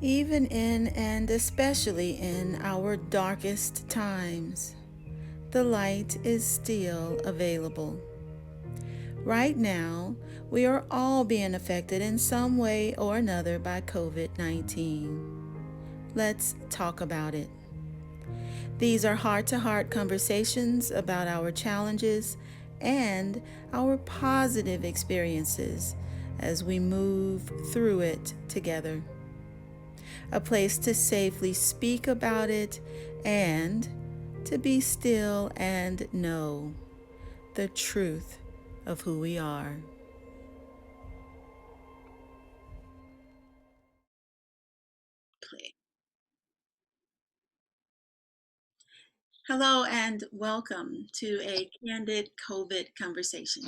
Even in and especially in our darkest times, the light is still available. Right now, we are all being affected in some way or another by COVID 19. Let's talk about it. These are heart to heart conversations about our challenges and our positive experiences as we move through it together. A place to safely speak about it and to be still and know the truth of who we are. Play. Hello and welcome to a Candid COVID conversation.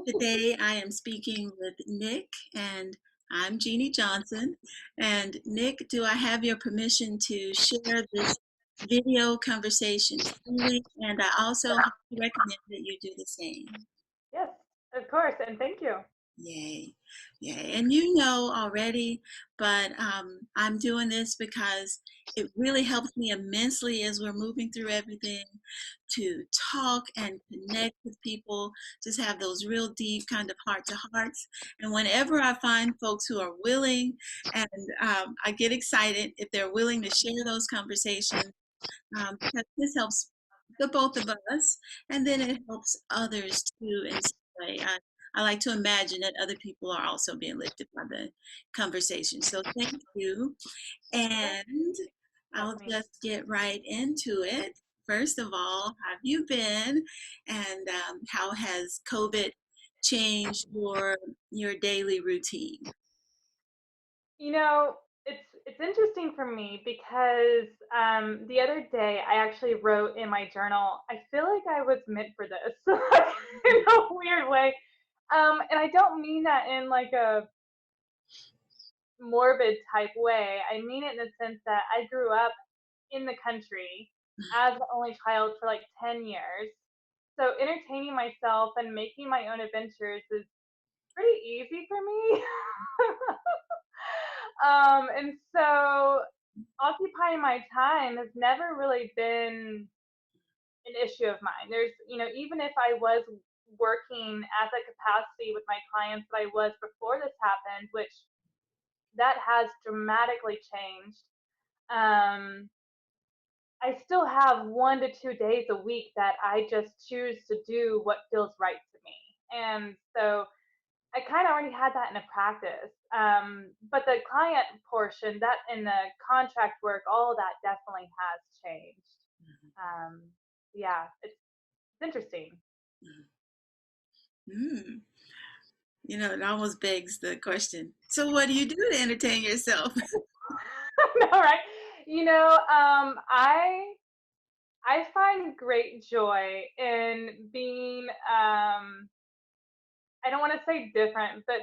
Today I am speaking with Nick and I'm Jeannie Johnson. And Nick, do I have your permission to share this video conversation freely? And I also recommend that you do the same. Yes, of course, and thank you. Yay, yay. And you know already, but I'm doing this because it really helps me immensely as we're moving through everything to talk and connect with people, just have those real deep kind of heart to hearts. And whenever I find folks who are willing, and I get excited if they're willing to share those conversations, because this helps the both of us, and then it helps others too in some way. I like to imagine that other people are also being lifted by the conversation. So thank you, Yes, and I'll having me. just get right into it. First of all, how have you been, and how has COVID changed your daily routine? You know, it's interesting for me because the other day I actually wrote in my journal, I feel like I was meant for this, like, in a weird way. And I don't mean that in like a morbid type way. I mean it in the sense that I grew up in the country as the only child for like 10 years. So entertaining myself and making my own adventures is pretty easy for me. And so occupying my time has never really been an issue of mine. Even if I was working at the capacity with my clients that I was before this happened, which that has dramatically changed. Um, I still have 1 to 2 days a week that I just choose to do what feels right to me. And so I kind of already had that in a practice. But the client portion, that in the contract work, all of that definitely has changed. Um, yeah, it's interesting. Mm. You know, it almost begs the question. So, what do you do to entertain yourself? All right. I find great joy in being I don't want to say different, but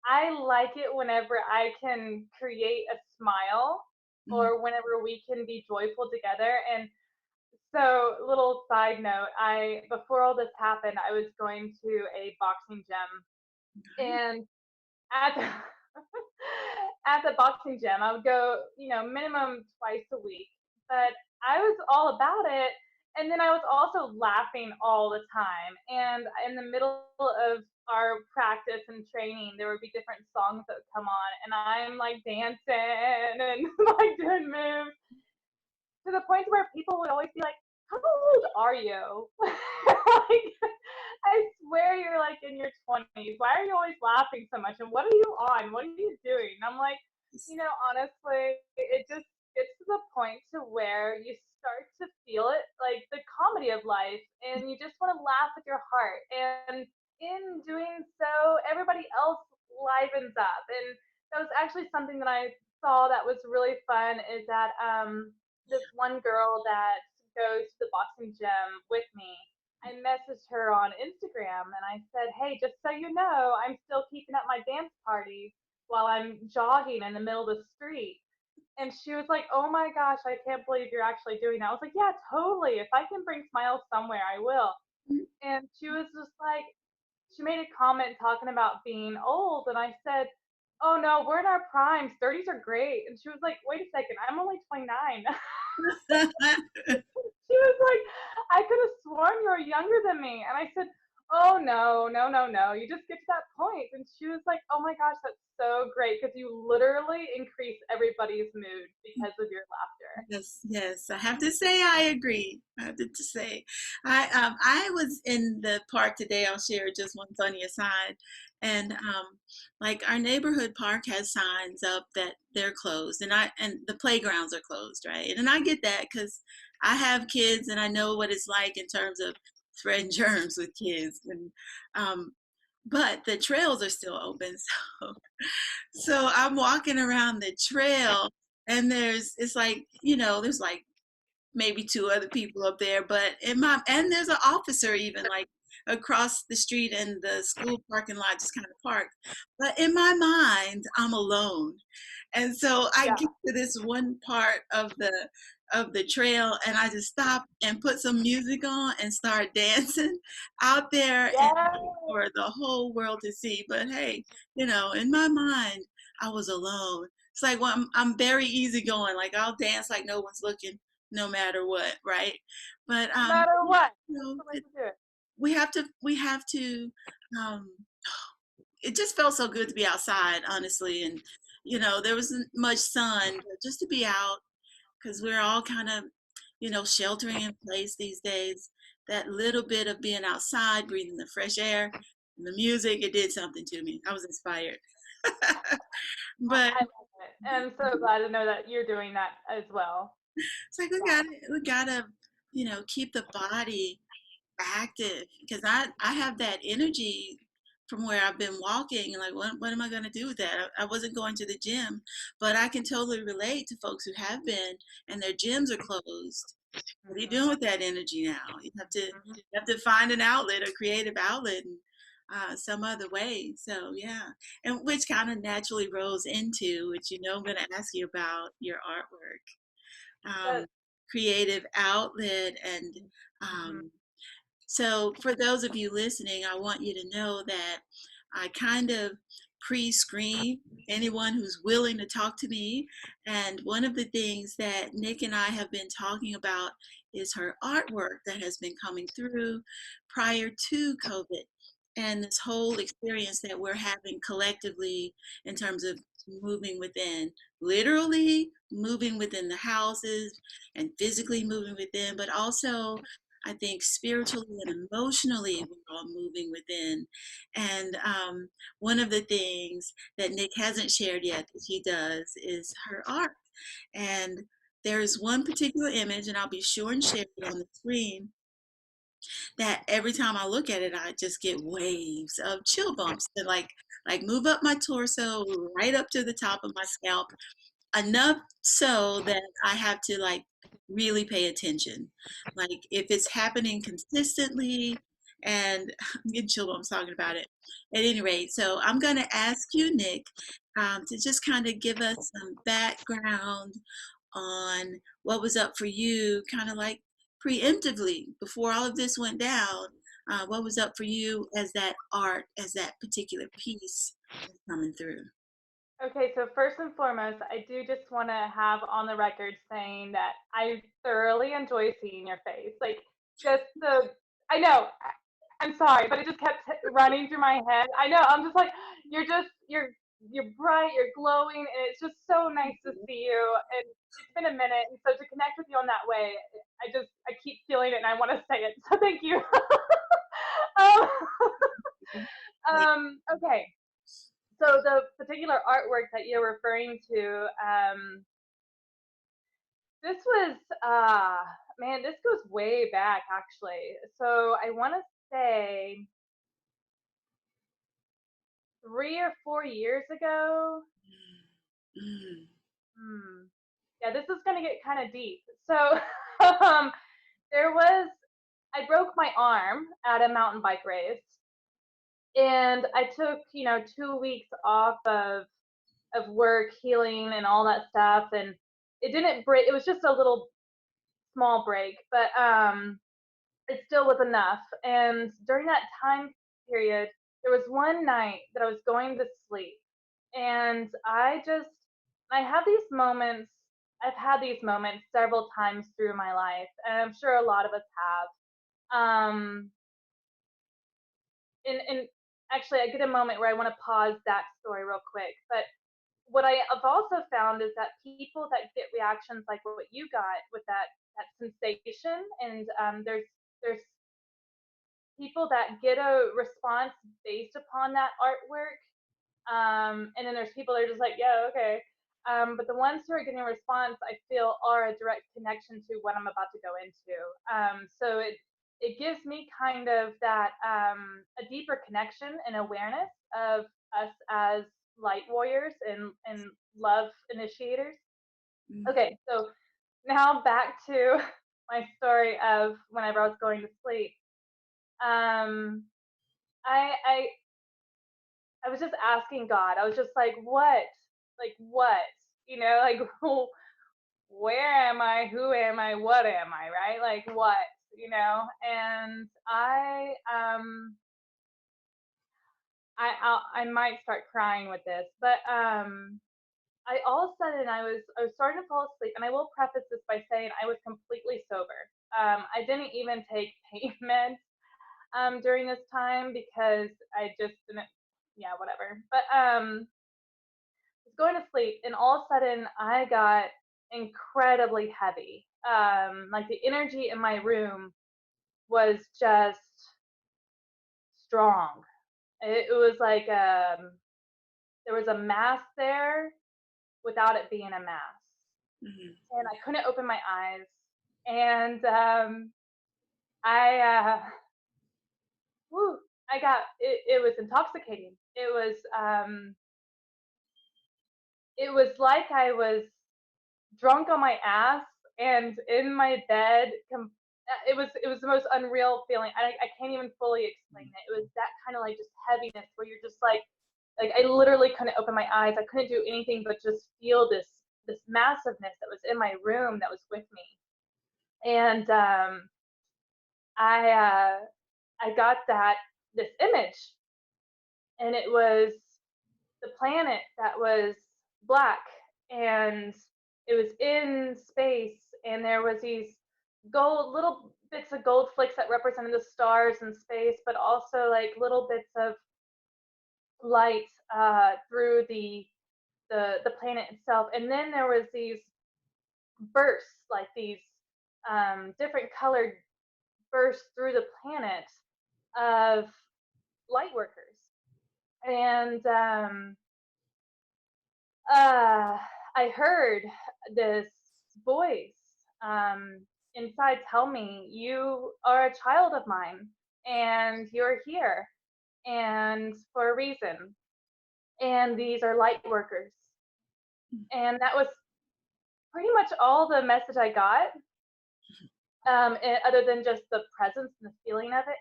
I like it whenever I can create a smile Mhm. or whenever we can be joyful together. And so, little side note, I before all this happened, I was going to a boxing gym, and at the, at the boxing gym, I would go, minimum twice a week. But I was all about it, and then I was also laughing all the time. And in the middle of our practice and training, there would be different songs that would come on, and I'm like dancing and like doing moves to the point where people would always be like, "How old are you?" Like, I swear you're like in your 20s. Why are you always laughing so much? And what are you on? What are you doing? And I'm like, honestly, it just gets to the point to where you start to feel it, like the comedy of life, and you just want to laugh with your heart. And in doing so, everybody else livens up. And that was actually something that I saw that was really fun is that this one girl that goes to the boxing gym with me, I messaged her on Instagram and I said, "Hey, just so you know, I'm still keeping up my dance parties while I'm jogging in the middle of the street." And she was like, "Oh my gosh, I can't believe you're actually doing that." I was like, "Yeah, totally. If I can bring smiles somewhere, I will." And she was just like, she made a comment talking about being old, and I said, oh no, we're in our primes. 30s are great. And she was like, wait a second, I'm only 29. She was like, I could have sworn you were younger than me. And I said, oh no, no, no, no. You just get to that point. And she was like, oh my gosh, that's so great because you literally increase everybody's mood because of your laughter. Yes, yes. I have to say I agree. I have to say, I was in the park today. I'll share just one funny aside, and like our neighborhood park has signs up that they're closed, and the playgrounds are closed, right? And I get that because I have kids and I know what it's like in terms of spreading germs with kids, and um, but the trails are still open, so I'm walking around the trail and it's like, there's like maybe two other people up there, but and there's an officer even like across the street in the school parking lot, just kind of parked. But in my mind, I'm alone. And so I Yeah. get to this one part of the trail and I just stop and put some music on and start dancing out there and Yeah. for the whole world to see. But hey, in my mind, I was alone. It's like, well, I'm very easygoing. Like I'll dance like no one's looking, no matter what, right? But No matter what. you That's know, the way to do it. we have to um it just felt so good to be outside, honestly. And there wasn't much sun, but just to be out because we're all kind of sheltering in place these days. That little bit of being outside, breathing the fresh air and the music, it did something to me. I was inspired. But I love it. And I'm so glad to know that you're doing that as well. it's like we gotta keep the body active because I have that energy from where I've been walking. Like, what am I going to do with that? I wasn't going to the gym, but I can totally relate to folks who have been and their gyms are closed. What are you doing with that energy now? You have to find an outlet, a creative outlet, and some other way. So yeah, and which kind of naturally rolls into which I'm going to ask you about your artwork, But, creative outlet, and mhm, um, so, for those of you listening, I want you to know that I kind of pre screen anyone who's willing to talk to me. And one of the things that Nick and I have been talking about is her artwork that has been coming through prior to COVID and this whole experience that we're having collectively in terms of moving within, literally moving within the houses and physically moving within, but also I think spiritually and emotionally, we're all moving within. And one of the things that Nick hasn't shared yet that he does is her art. And there's one particular image, and I'll be sure and share it on the screen, that every time I look at it, I just get waves of chill bumps that like move up my torso right up to the top of my scalp, enough so that I have to like really pay attention. Like if it's happening consistently, and I'm getting chill when I'm talking about it. At any rate, so I'm going to ask you, Nick, to just kind of give us some background on what was up for you, kind of like preemptively before all of this went down. What was up for you as that art, as that particular piece was coming through? okay, so first and foremost, I do just want to have on the record saying that I thoroughly enjoy seeing your face. Like, just the, I know, I'm sorry, but it just kept running through my head. I know, I'm just like, you're bright, you're glowing, and it's just so nice to see you. And it's been a minute, and so to connect with you on that way, I keep feeling it, and I want to say it. So thank you. um, okay, so the particular artwork that you're referring to, this was man, this goes way back actually. So I want to say 3 or 4 years ago. Mm, Hmm. Yeah, this is gonna get kind of deep. So um, there was I broke my arm at a mountain bike race, and I took 2 weeks off of work, healing, and all that stuff, and it didn't break. It was just a little small break, but it still was enough. And during that time period, there was one night that I was going to sleep, And I have these moments. I've had these moments several times through my life, and I'm sure a lot of us have. And actually, I get a moment where I want to pause that story real quick. But what I have also found is that people that get reactions like what you got with that sensation, and there's people that get a response based upon that artwork. And then there's people that are just like, yeah, okay. But the ones who are getting a response, I feel, are a direct connection to what I'm about to go into. So it gives me kind of that a deeper connection and awareness of us as light warriors and love initiators. Mm. Okay, so now back to my story of whenever I was going to sleep. Um, I I was just asking God. I was just like, what? Like what? Like where am I? Who am I? What am I? Right? Like what? And I might start crying with this, but I all of a sudden I was starting to fall asleep, and I will preface this by saying I was completely sober. I didn't even take pain meds during this time because I just didn't. Yeah, whatever. But was going to sleep, and all of a sudden I got incredibly heavy. Like the energy in my room was just strong. It was like there was a mass there without it being a mass, Mhm. and I couldn't open my eyes. And I, whew, I got it. It was intoxicating. It was like I was drunk on my ass and in my bed. It was the most unreal feeling. I can't even fully explain it. It was that kind of like just heaviness where you're just like I literally couldn't open my eyes. I couldn't do anything but just feel this massiveness that was in my room that was with me. And I I got this image, and it was the planet that was black, and it was in space, and there was these gold little bits of gold flakes that represented the stars in space, but also like little bits of light through the planet itself. And then there was these bursts, like these different colored bursts through the planet of light workers. And uh, I heard this voice um, inside tell me, "You are a child of mine, and you're here, and for a reason. And these are light workers." And that was pretty much all the message I got, other than just the presence and the feeling of it.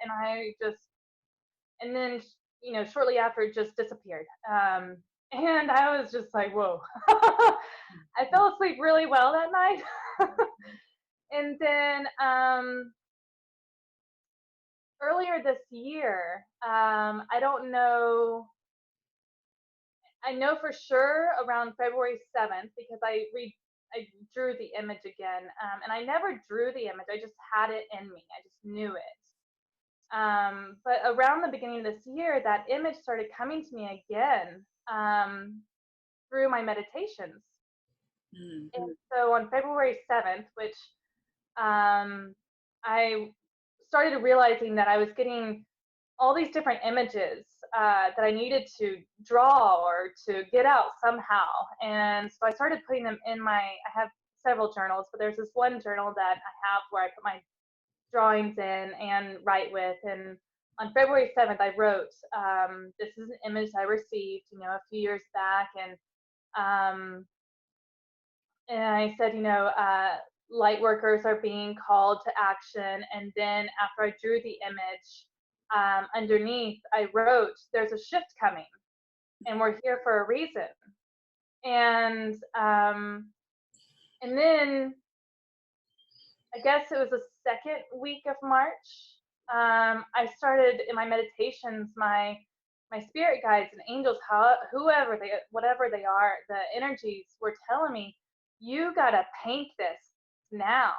And then shortly after, it just disappeared. And I was just like, whoa. I fell asleep really well that night. And then earlier this year, I don't know, I know for sure around February 7th, because I drew the image again. And I never drew the image, I just had it in me, I just knew it. But around the beginning of this year, that image started coming to me again, through my meditations. Mm. And so on February 7th, which I started realizing that I was getting all these different images that I needed to draw or to get out somehow. And so I started putting them in I have several journals, but there's this one journal that I have where I put my drawings in and write with. And on February 7th, I wrote, this is an image I received, a few years back. Um, and I said, light workers are being called to action. And then after I drew the image, underneath, I wrote, there's a shift coming, and we're here for a reason. And and then I guess it was the second week of March. I started in my meditations. My my spirit guides and angels, how whoever they, whatever they are, the energies were telling me, you gotta paint this now.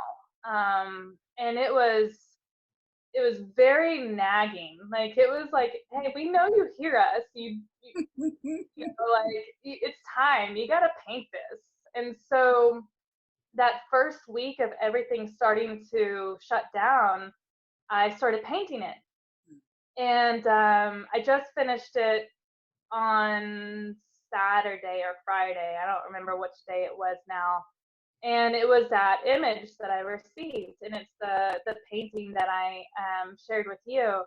And it was very nagging. Like it was like, hey, we know you hear us. You know, like it's time. You gotta paint this. And so that first week of everything starting to shut down, I started painting it, and I just finished it on Saturday or Friday. I don't remember which day it was now. And it was that image that I received, and it's the painting that I shared with you,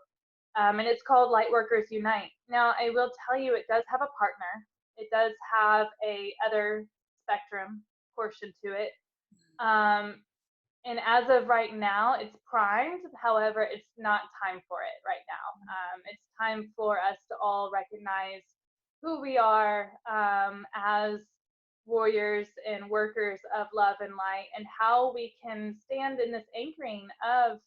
and it's called Lightworkers Unite. Now, I will tell you, it does have a partner. It does have a other spectrum portion to it. Um, and as of right now, it's primed. However, it's not time for it right now. It's time for us to all recognize who we are as warriors and workers of love and light, and how we can stand in this anchoring of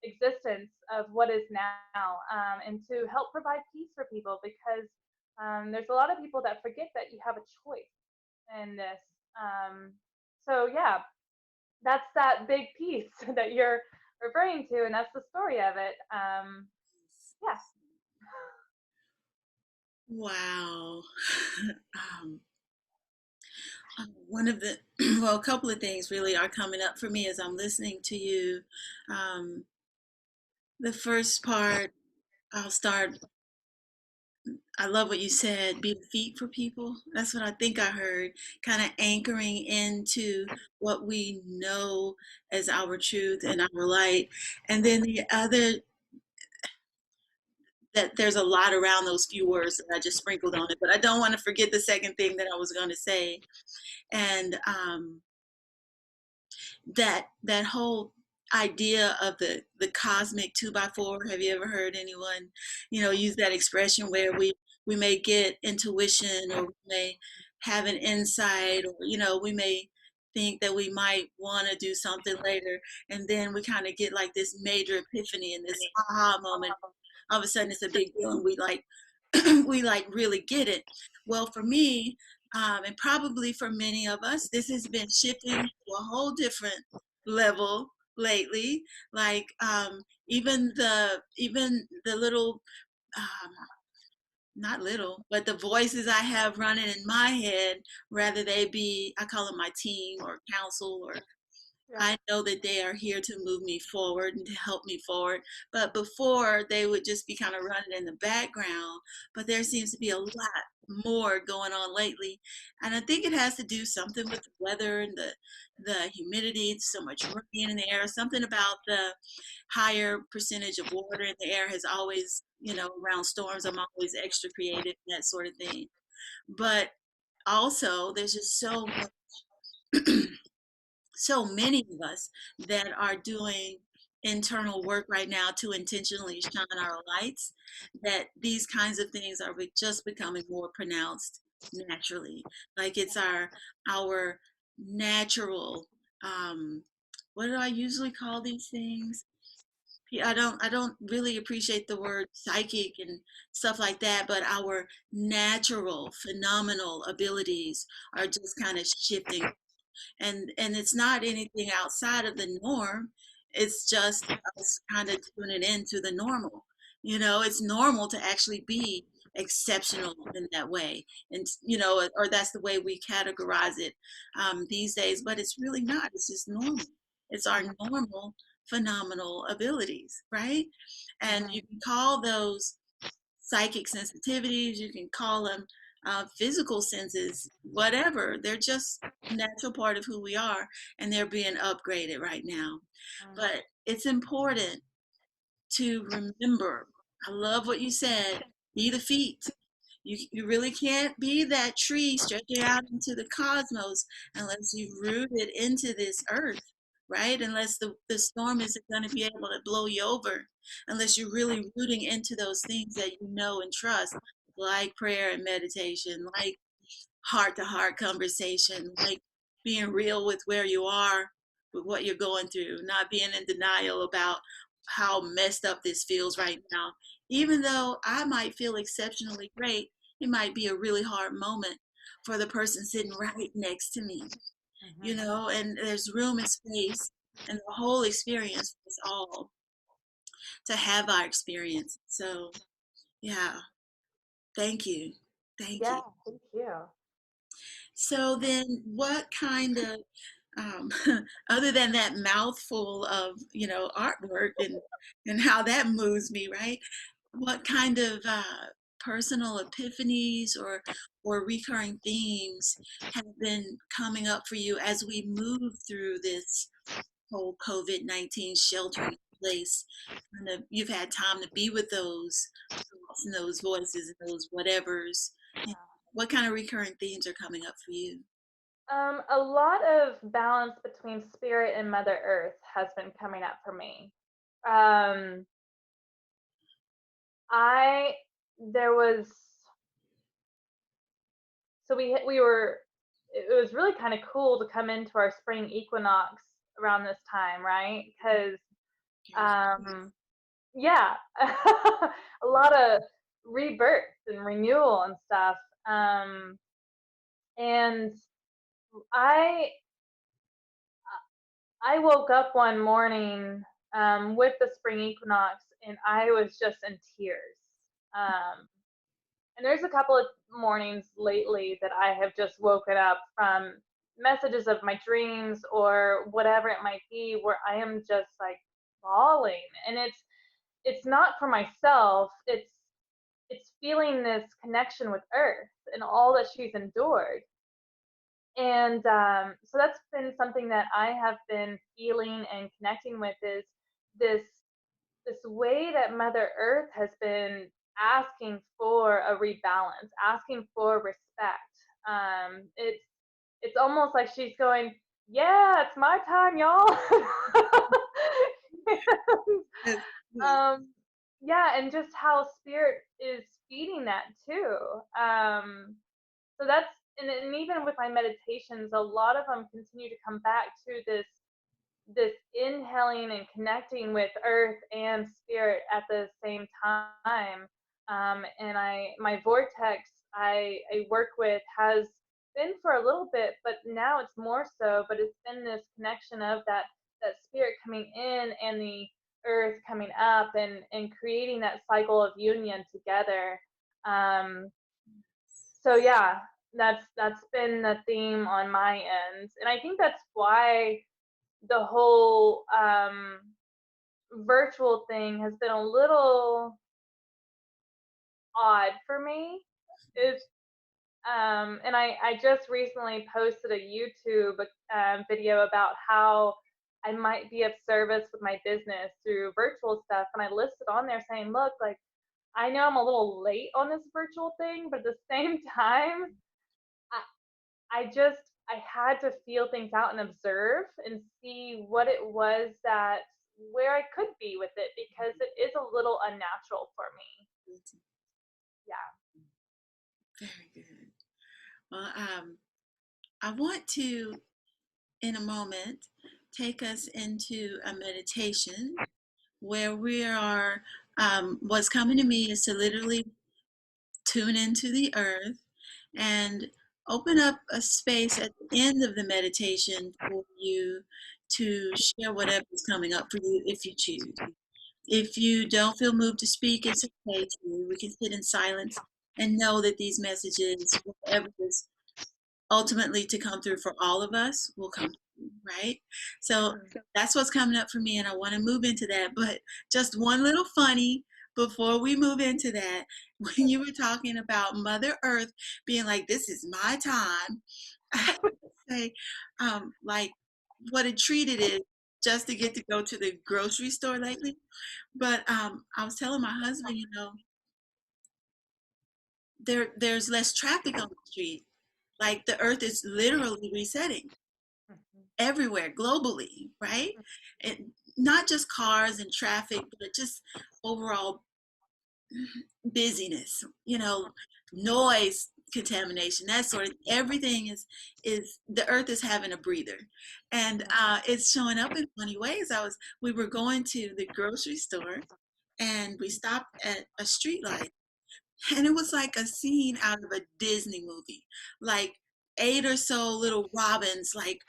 existence of what is now, and to help provide peace for people, because there's a lot of people that forget that you have a choice in this. So yeah, that's that big piece that you're referring to, and that's the story of it. Yeah. Wow. um, one of the, well, a couple of things really are coming up for me as I'm listening to you. Um, the first part, I'll start. I love what you said, be the feet for people. That's what I think I heard, kind of anchoring into what we know as our truth and our light. And then the other, that there's a lot around those few words that I just sprinkled on it, but I don't want to forget the second thing that I was going to say. And that whole idea of the cosmic 2x4. Have you ever heard anyone use that expression where we may get intuition, or we may have an insight, or we may think that we might want to do something later, and then we kind of get like this major epiphany and this aha moment. All of a sudden it's a big deal, and we like we like really get it. Well, for me, and probably for many of us, this has been shifting to a whole different level lately. Like even the little, um, not little, but the voices I have running in my head, rather they be, I call them my team or counsel, or Yeah. I know that they are here to move me forward and to help me forward. But before, they would just be kind of running in the background. But there seems to be a lot more going on lately. And I think it has to do something with the weather and the humidity. It's so much rain in the air. Something about the higher percentage of water in the air has always, around storms, I'm always extra creative, that sort of thing. But also, there's just so many of us that are doing internal work right now to intentionally shine our lights, that these kinds of things are just becoming more pronounced naturally. Like it's our natural, um what do I usually call these things? I don't really appreciate the word psychic and stuff like that, but our natural phenomenal abilities are just kind of shifting, and it's not anything outside of the norm. It's just us kind of tuning into the normal. It's normal to actually be exceptional in that way, and or that's the way we categorize it these days, but it's really not. It's just normal. It's our Mhm. normal phenomenal abilities, right? And Mhm. you can call those psychic sensitivities, you can call them physical senses, whatever. They're just a natural part of who we are, and they're being upgraded right now. Mhm. But it's important to remember. I love what you said. Be the feet. You really can't be that tree stretching out into the cosmos unless you root it into this earth, right? Unless the storm isn't going to be able to blow you over, unless you're really rooting into those things that you know and trust, like prayer and meditation, like heart to heart conversation, like being real with where you are, with what you're going through, not being in denial about how messed up this feels right now. even though I might feel exceptionally great, it might be a really hard moment for the person sitting right next to me, Mhm. and there's room and space and the whole experience for us all to have our experience. So, yeah, thank you. Thank Yeah, you. thank you. So then what kind of um, other than that mouthful of artwork and how that moves me, right? What kind of personal epiphanies or recurring themes have been coming up for you as we move through this whole COVID-19 sheltering in place? Kind of, you've had time to be with those thoughts and those voices and those whatevers. You know, what kind of recurring themes are coming up for you? A lot of balance between spirit and Mother Earth has been coming up for me. Um, I there was so we were it was really kind of cool to come into our spring equinox around this time, right? Because Yes. um, yeah, a lot of rebirth and renewal and stuff. Um, and I I woke up one morning with the spring equinox, and I was just in tears. Um, and there's a couple of mornings lately that I have just woken up from messages of my dreams or whatever it might be, where I am just like bawling, and it's not for myself. It's feeling this connection with Earth and all that she's endured. And so that's been something that I have been feeling and connecting with, is this this way that Mother Earth has been asking for a rebalance, asking for respect. It's almost like she's going, "Yeah, it's my time, y'all." Yes, yes, um, yeah, and just how spirit is feeding that too. So that's and even with my meditations, a lot of them continue to come back to this inhaling and connecting with earth and spirit at the same time. And my vortex I work with has been for a little bit, but now it's more so. But it's been this connection of that spirit coming in and the earth coming up, and creating that cycle of union together. Um, so yeah, that's been the theme on my end, and I think that's why the whole virtual thing has been a little odd for me. Is And I just recently posted a YouTube video about how I might be of service with my business through virtual stuff, and I listed on there saying, look, like, I know I'm a little late on this virtual thing, but at the same time, I had to feel things out and observe and see what it was that where I could be with it, because it is a little unnatural for me. Yeah. very good. Well, I want to, in a moment, take us into a meditation where we are. What's coming to me is to literally tune into the earth and open up a space at the end of the meditation for you to share whatever's coming up for you if you choose. If you don't feel moved to speak, it's okay too. We can sit in silence and know that these messages, whatever is ultimately to come through for all of us, will come through, right? So Mhm. that's what's coming up for me, and I want to move into that. But just one little funny before we move into that, when you were talking about Mother Earth being like, "This is my time," I have to say, like, what a treat it is just to get to go to the grocery store lately. But I was telling my husband, there's less traffic on the street. Like the earth is literally resetting Mhm. everywhere globally, right? And not just cars and traffic, but just overall busyness, noise contamination, that sort of everything is the earth is having a breather, and Mhm. it's showing up in funny ways. We were going to the grocery store, and we stopped at a street light, and it was like a scene out of a Disney movie. Like 8 or so little robins like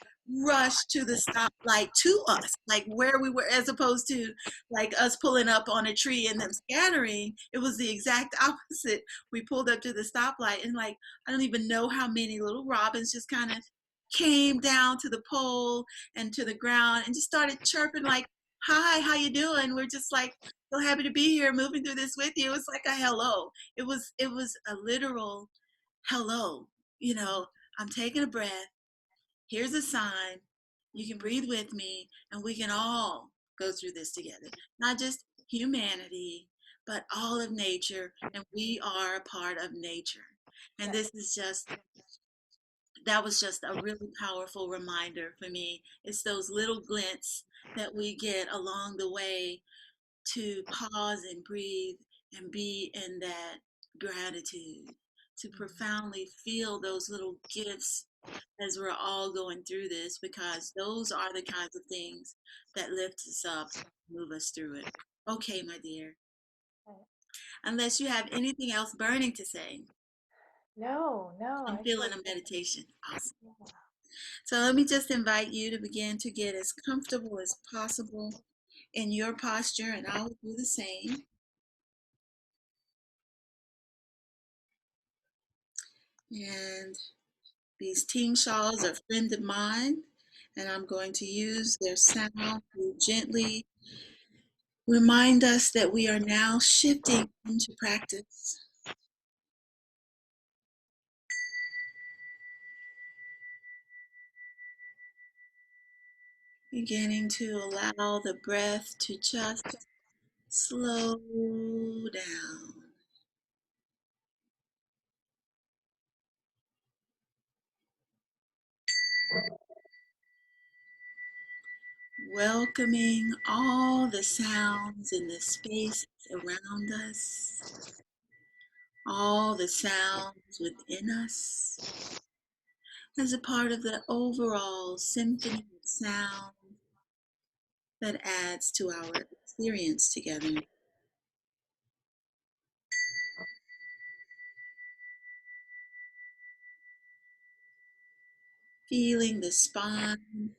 rushed to the stoplight to us, like where we were, as opposed to like us pulling up on a tree and them scattering. It was the exact opposite. We pulled up to the stoplight, and like I don't even know how many little robins just kind of came down to the pole and to the ground and just started chirping like, "Hi, how you doing?" We're just like so happy to be here, moving through this with you. It was like a hello. It was a literal hello. You know, I'm taking a breath. Here's a sign. You can breathe with me, and we can all go through this together. Not just humanity, but all of nature, and we are a part of nature. And Right. this is just that was just a really powerful reminder for me. It's those little glints that we get along the way to pause and breathe and be in that gratitude, to profoundly feel those little gifts as we're all going through this, because those are the kinds of things that lift us up, move us through it. Okay, my dear, Right. unless you have anything else burning to say, No, no, I'm I feeling feel a good. meditation. Awesome. Yeah. So let me just invite you to begin to get as comfortable as possible in your posture, and I will do the same. And these team shawls are a friend of mine, and I'm going to use their sound to gently remind us that we are now shifting into practice, beginning to allow the breath to just slow down, welcoming all the sounds in the space around us, all the sounds within us, as a part of the overall symphony of sound that adds to our experience together. Feeling the spine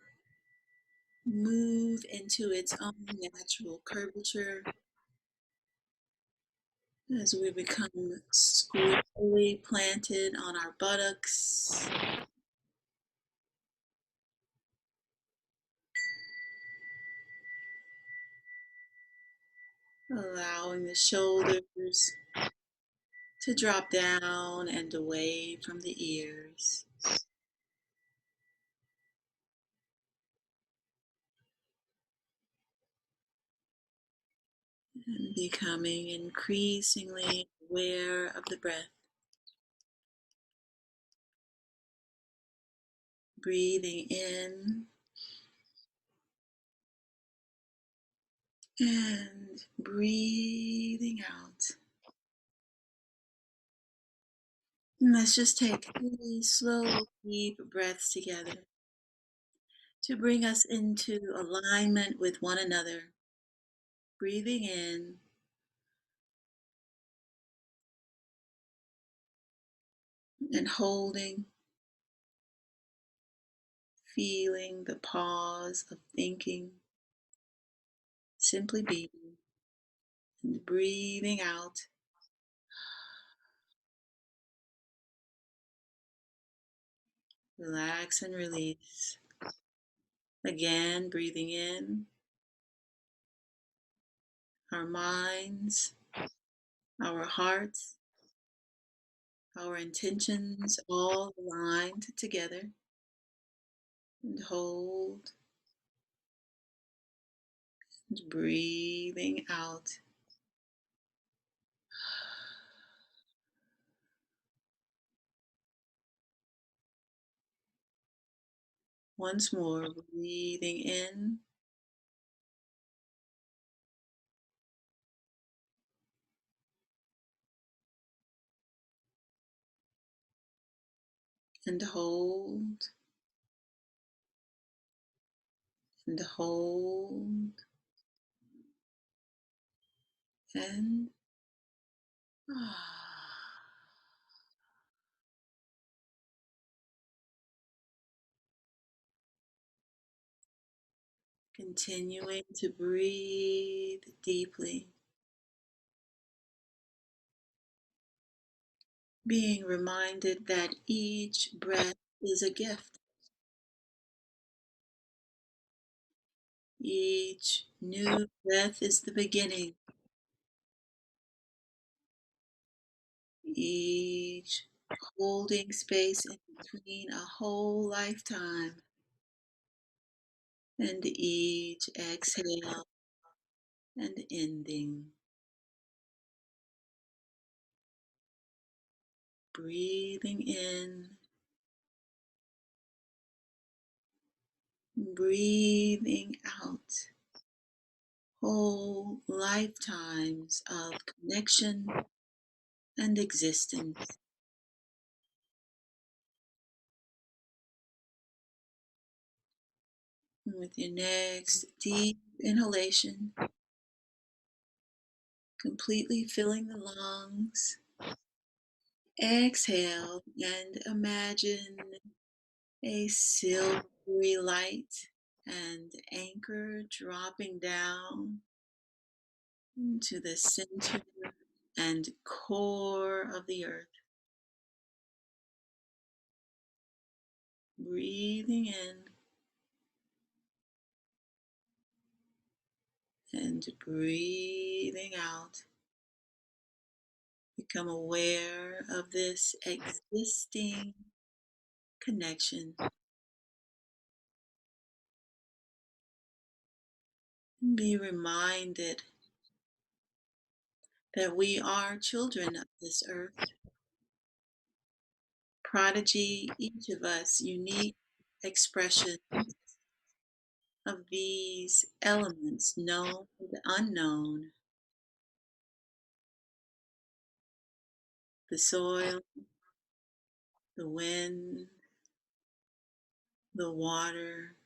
move into its own natural curvature as we become squarely planted on our buttocks, allowing the shoulders to drop down and away from the ears, and becoming increasingly aware of the breath, breathing in and breathing out. And let's just take 3 slow, deep breaths together to bring us into alignment with one another. Breathing in and holding, feeling the pause of thinking, simply being, and breathing out. Relax and release. Again, breathing in, our minds, our hearts, our intentions all aligned together. And hold, and breathing out. Once more, breathing in and hold and hold And continuing to breathe deeply, being reminded that each breath is a gift. Each new breath is the beginning. Each holding space in between a whole lifetime. And each exhale and ending. Breathing in, breathing out. Whole lifetimes of connection and existence. And with your next deep inhalation, completely filling the lungs, exhale and imagine a silvery light and anchor dropping down into the center and core of the earth. Breathing in and breathing out. Become aware of this existing connection. Be reminded that we are children of this earth, prodigy, each of us unique expressions of these elements, known and unknown, the soil, the wind, the water,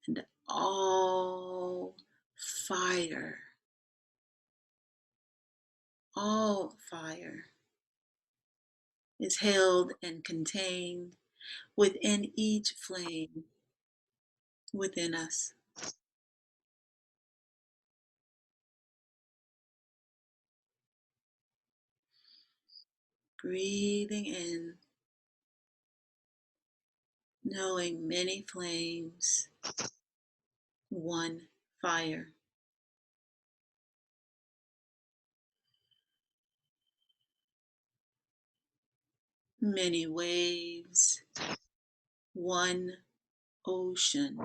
and all fire, all fire is held and contained within each flame within us. Breathing in, knowing many flames, one fire. Many waves, one ocean.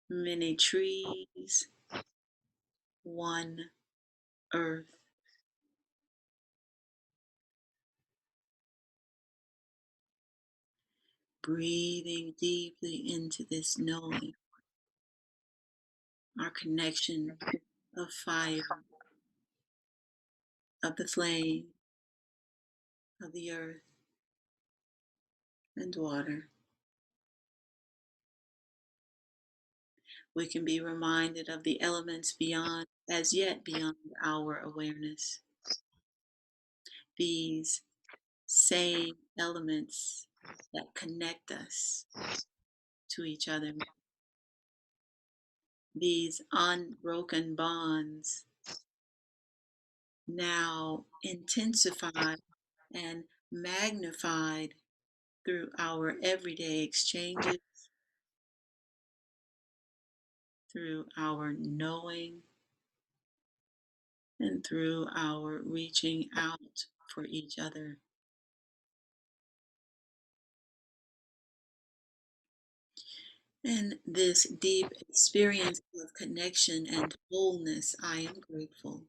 Many trees, one earth. Breathing deeply into this knowing, our connection of fire, of the flame, of the earth and water. We can be reminded of the elements beyond, as yet beyond our awareness. These same elements that connect us to each other. These unbroken bonds now intensified and magnified through our everyday exchanges, through our knowing, and through our reaching out for each other. And this deep experience of connection and wholeness, I am grateful.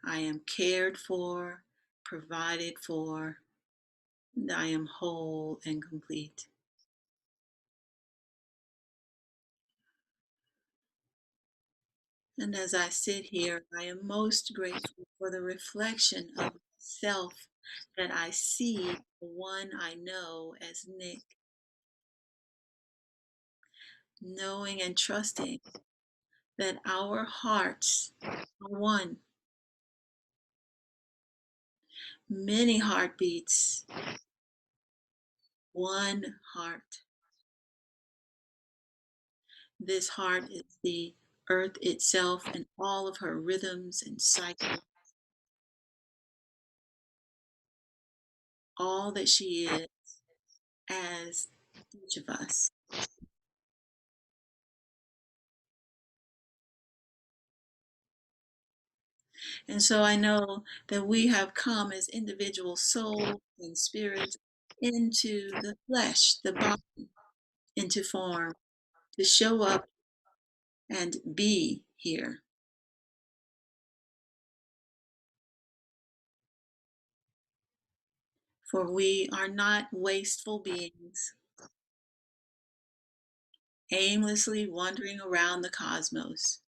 I am cared for, provided for, and I am whole and complete. And as I sit here, I am most grateful for the reflection of self that I see, the one I know as Nick. knowing and trusting that our hearts are one, many heartbeats, one heart. This heart is the earth itself and all of her rhythms and cycles, all that she is as each of us. And so I know that we have come as individual souls and spirits into the flesh, the body, into form, to show up and be here. For we are not wasteful beings, aimlessly wandering around the cosmos.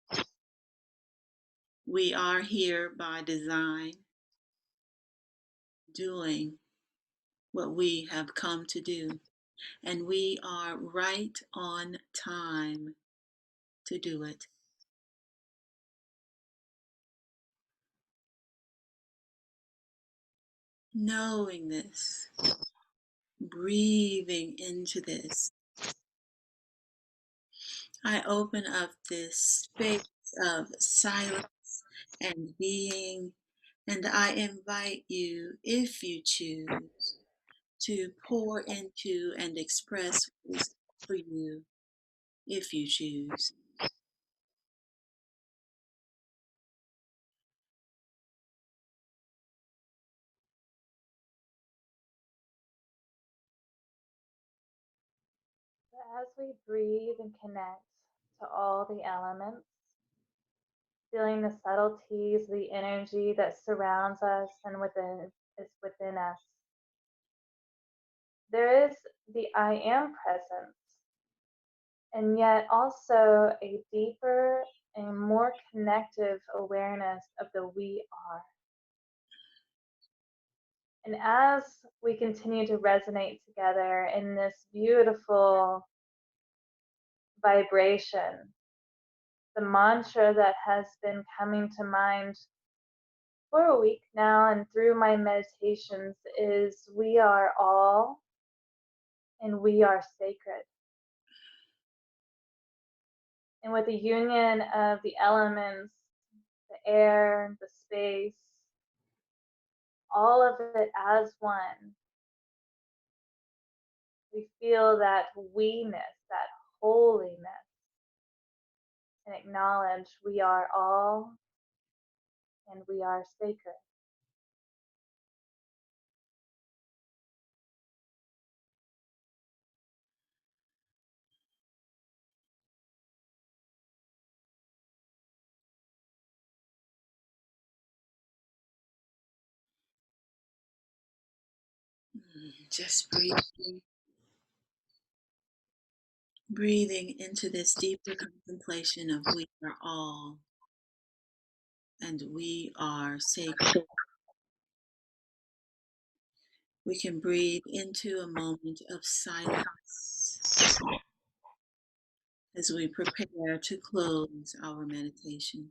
We are here by design, doing what we have come to do. And we are right on time to do it. Knowing this, breathing into this, I open up this space of silence and being, and I invite you, if you choose, to pour into and express what is for you, if you choose. As we breathe and connect to all the elements, feeling the subtleties, the energy that surrounds us and within is within us. There is the I am presence, and yet also a deeper and more connective awareness of the we are. And as we continue to resonate together in this beautiful vibration, the mantra that has been coming to mind for a week now and through my meditations is we are all and we are sacred. And with the union of the elements, the air, the space, all of it as one, we feel that we-ness, that holiness, and acknowledge we are all and we are sacred. Just breathing into this deeper contemplation of we are all and we are sacred. We can breathe into a moment of silence as we prepare to close our meditation.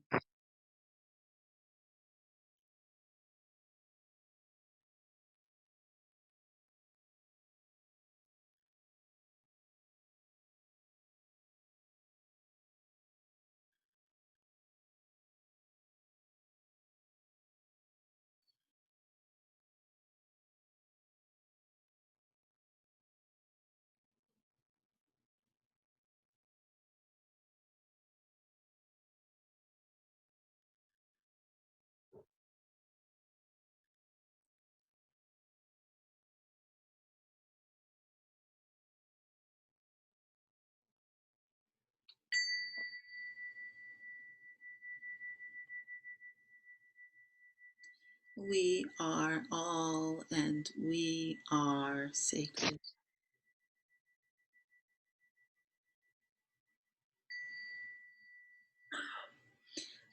We are all and we are sacred.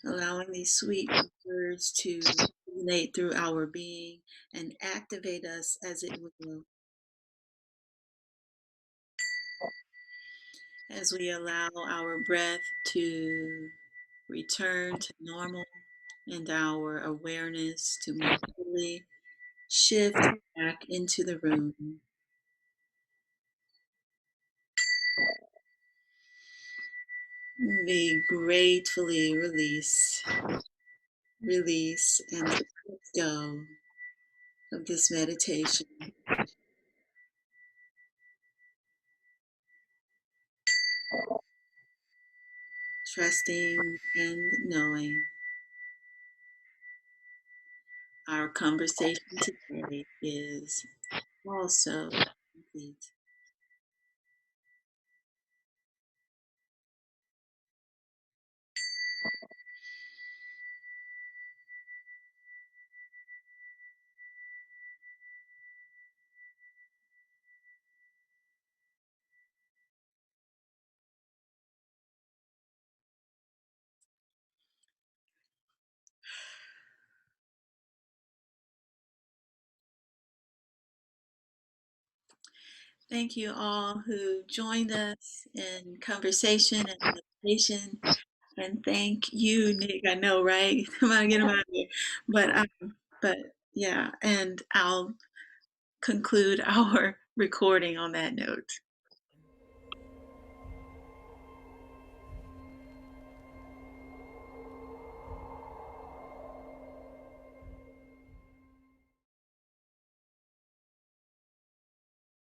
Allowing these sweet words to resonate through our being and activate us as it will. as we allow our breath to return to normal and our awareness to more fully shift back into the room. We gratefully release, and let go of this meditation, trusting and knowing our conversation today is also complete. Thank you all who joined us in conversation and meditation. And thank you, Nick. I know, right? Come on, get him out of here. But yeah, and I'll conclude our recording on that note.